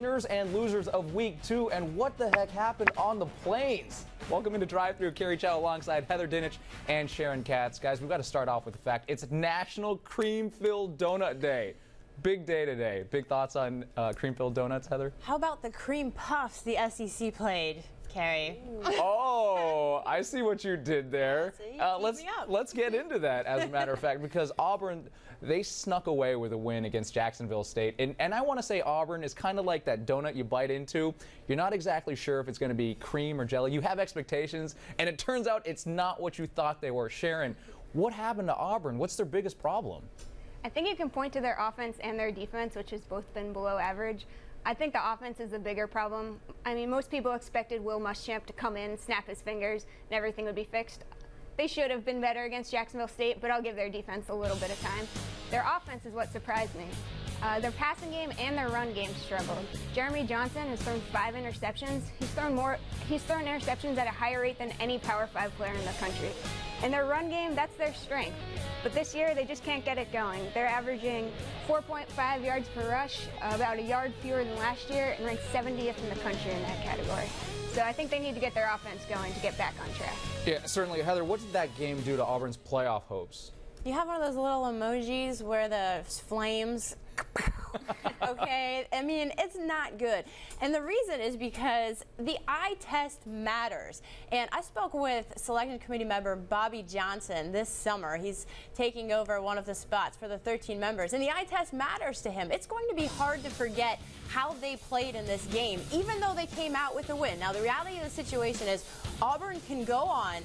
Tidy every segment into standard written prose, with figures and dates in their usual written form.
Winners and losers of week 2, and what the heck happened on the plains? Welcome into Drive Thru. Carrie Chow alongside Heather Dinich and Sharon Katz. Guys, we've got to start off with the fact it's National Cream-Filled Donut Day. Big day today. Big thoughts on cream-filled donuts, Heather? How about the cream puffs the SEC played, Carrie? Oh, I see what you did there. Let's get into that, as a matter of fact, because Auburn, they snuck away with a win against Jacksonville State. And I want to say Auburn is kind of like that donut you bite into. You're not exactly sure if it's going to be cream or jelly. You have expectations, and it turns out it's not what you thought they were. Sharon, what happened to Auburn? What's their biggest problem? I think you can point to their offense and their defense, which has both been below average. I think the offense is the bigger problem. I mean, most people expected Will Muschamp to come in, snap his fingers, and everything would be fixed. They should have been better against Jacksonville State, but I'll give their defense a little bit of time. Their offense is what surprised me. Their passing game and their run game struggled. Jeremy Johnson has thrown 5 interceptions. He's thrown interceptions at a higher rate than any Power 5 player in the country. And their run game, that's their strength. But this year, they just can't get it going. They're averaging 4.5 yards per rush, about a yard fewer than last year, and ranked 70th in the country in that category. So I think they need to get their offense going to get back on track. Yeah, certainly. Heather, what did that game do to Auburn's playoff hopes? You have one of those little emojis where the flames, okay? I mean, it's not good. And the reason is because the eye test matters. And I spoke with selection committee member Bobby Johnson this summer. He's taking over one of the spots for the 13 members. And the eye test matters to him. It's going to be hard to forget how they played in this game, even though they came out with a win. Now, the reality of the situation is Auburn can go on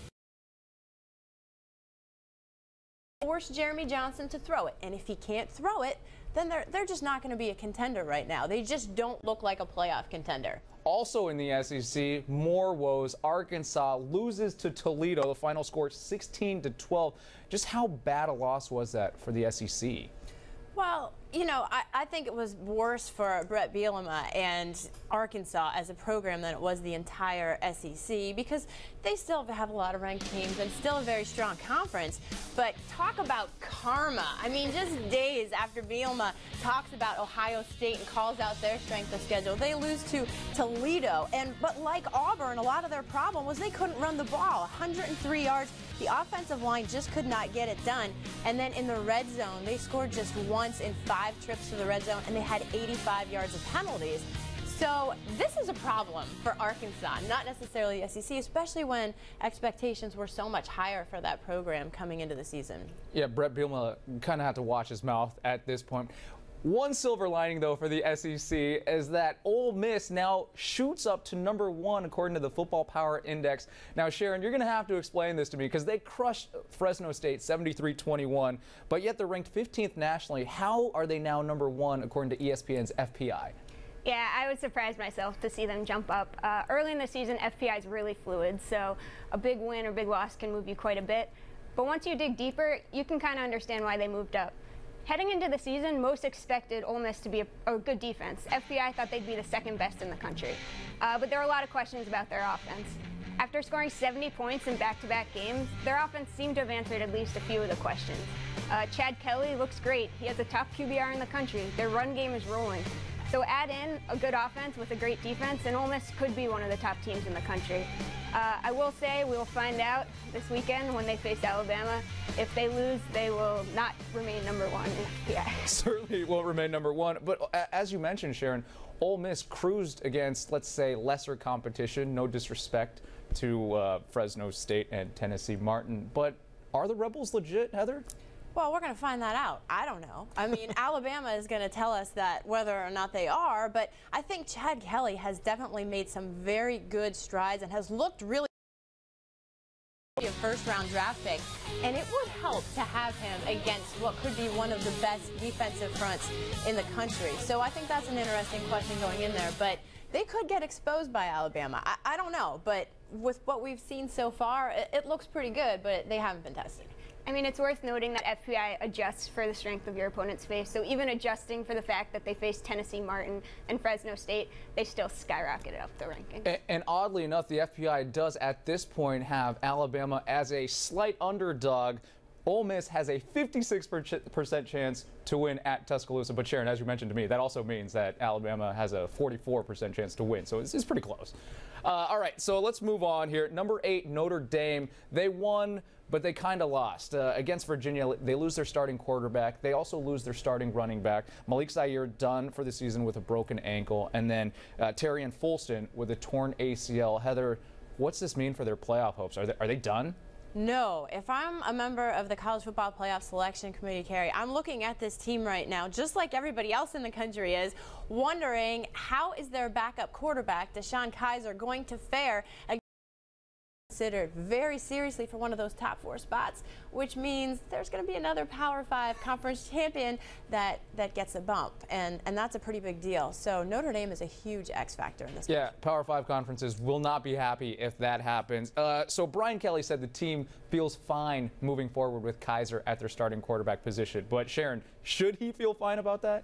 force Jeremy Johnson to throw it, and if he can't throw it, then they're just not going to be a contender right now. They just don't look like a playoff contender. Also in the SEC, more woes. Arkansas loses to Toledo. The final score 16-12. Just how bad a loss was that for the SEC? Well, you know, I think it was worse for Brett Bielema and Arkansas as a program than it was the entire SEC, because they still have a lot of ranked teams and still a very strong conference. But talk about karma. I mean, just days after Bielema talks about Ohio State and calls out their strength of schedule, they lose to Toledo. But like Auburn, a lot of their problem was they couldn't run the ball. 103 yards. The offensive line just could not get it done. And then in the red zone, they scored just once in 5 trips to the red zone, and they had 85 yards of penalties. So this is a problem for Arkansas, not necessarily the SEC, especially when expectations were so much higher for that program coming into the season. Yeah, Brett Bielema kind of had to watch his mouth at this point. One silver lining, though, for the SEC is that Ole Miss now shoots up to #1 according to the Football Power Index. Now, Sharon, you're going to have to explain this to me because they crushed Fresno State 73-21, but yet they're ranked 15th nationally. How are they now #1 according to ESPN's FPI? Yeah, I was surprised myself to see them jump up. Early in the season, FPI is really fluid, so a big win or big loss can move you quite a bit. But once you dig deeper, you can kind of understand why they moved up. Heading into the season, most expected Ole Miss to be a good defense. FBI thought they'd be the 2nd best in the country. But there were a lot of questions about their offense. After scoring 70 points in back-to-back games, their offense seemed to have answered at least a few of the questions. Chad Kelly looks great. He has the top QBR in the country. Their run game is rolling. So add in a good offense with a great defense, and Ole Miss could be one of the top teams in the country. I will say we'll find out this weekend when they face Alabama. If they lose, they will not remain #1 in FPI. Certainly won't remain #1. But as you mentioned, Sharon, Ole Miss cruised against, let's say, lesser competition. No disrespect to Fresno State and Tennessee Martin. But are the Rebels legit, Heather? Well, we're going to find that out. I don't know. I mean, Alabama is going to tell us that whether or not they are, but I think Chad Kelly has definitely made some very good strides and has looked really a first-round draft pick, and it would help to have him against what could be one of the best defensive fronts in the country. So I think that's an interesting question going in there, but they could get exposed by Alabama. I don't know, but with what we've seen so far, it looks pretty good, but they haven't been tested. I mean, it's worth noting that FPI adjusts for the strength of your opponent's face. So even adjusting for the fact that they faced Tennessee Martin and Fresno State, they still skyrocketed up the rankings. And oddly enough, the FPI does at this point have Alabama as a slight underdog Ole Miss has a 56% chance to win at Tuscaloosa. But Sharon, as you mentioned to me, that also means that Alabama has a 44% chance to win. So it's pretty close. All right, so let's move on here. Number 8, Notre Dame. They won, but they kind of lost. Against Virginia, they lose their starting quarterback. They also lose their starting running back. Malik Zaire done for the season with a broken ankle. And then Terrian Folston with a torn ACL. Heather, what's this mean for their playoff hopes? Are they done? No. If I'm a member of the College Football Playoff Selection Committee, Carrie, I'm looking at this team right now, just like everybody else in the country is, wondering how is their backup quarterback, Sharon Katz, going to fare against considered very seriously for one of those top 4 spots, which means there's going to be another Power 5 conference champion that gets a bump, and that's a pretty big deal. So Notre Dame is a huge X factor in this. Yeah, Power 5 conferences will not be happy if that happens. So Brian Kelly said the team feels fine moving forward with Kaiser at their starting quarterback position. But Sharon, should he feel fine about that?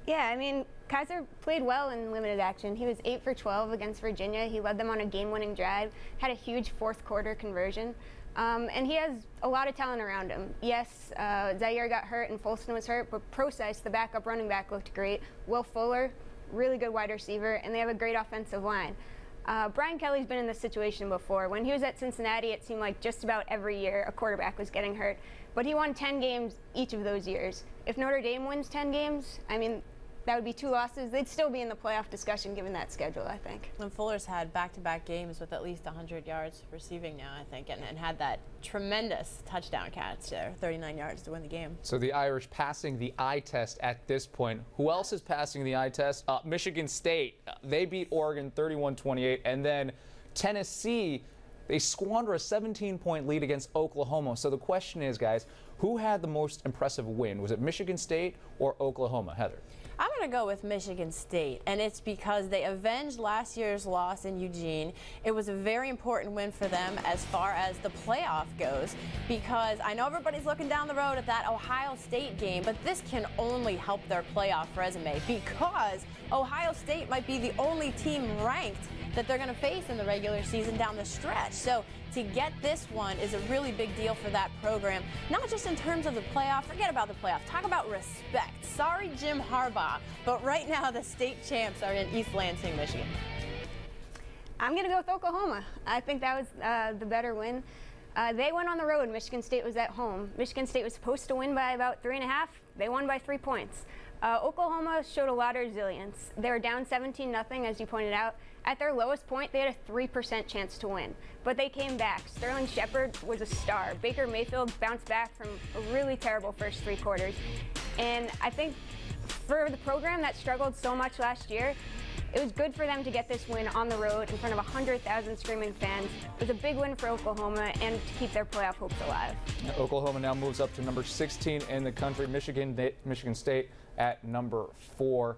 Yeah, I mean, Kaiser played well in limited action. He was 8 for 12 against Virginia. He led them on a game-winning drive, had a huge fourth-quarter conversion, and he has a lot of talent around him. Yes, Zaire got hurt and Folston was hurt, but Procise, the backup running back, looked great. Will Fuller, really good wide receiver, and they have a great offensive line. Brian Kelly's been in this situation before. When he was at Cincinnati, it seemed like just about every year a quarterback was getting hurt, but he won 10 games each of those years. If Notre Dame wins 10 games, I mean, that would be 2 losses. They'd still be in the playoff discussion given that schedule, I think. And Fuller's had back-to-back games with at least 100 yards receiving now, I think, and had that tremendous touchdown catch there, 39 yards to win the game. So the Irish passing the eye test at this point. Who else is passing the eye test? Michigan State. They beat Oregon 31-28, and then Tennessee, they squander a 17-point lead against Oklahoma. So the question is, guys, who had the most impressive win? Was it Michigan State or Oklahoma? Heather? I'm going to go with Michigan State, and it's because they avenged last year's loss in Eugene. It was a very important win for them as far as the playoff goes, because I know everybody's looking down the road at that Ohio State game, but this can only help their playoff resume, because Ohio State might be the only team ranked that they're going to face in the regular season down the stretch. So to get this one is a really big deal for that program, not just in terms of the playoff. Forget about the playoff. Talk about respect. Sorry, Jim Harbaugh, but right now the state champs are in East Lansing, Michigan. I'm going to go with Oklahoma. I think that was the better win. They went on the road. Michigan State was at home. Michigan State was supposed to win by about 3.5. They won by 3 points. Oklahoma showed a lot of resilience. They were down 17-0, as you pointed out. At their lowest point, they had a 3% chance to win, but they came back. Sterling Shepard was a star. Baker Mayfield bounced back from a really terrible first 3 quarters. And I think for the program that struggled so much last year, it was good for them to get this win on the road in front of 100,000 screaming fans. It was a big win for Oklahoma and to keep their playoff hopes alive. Oklahoma now moves up to number 16 in the country. Michigan State at number 4.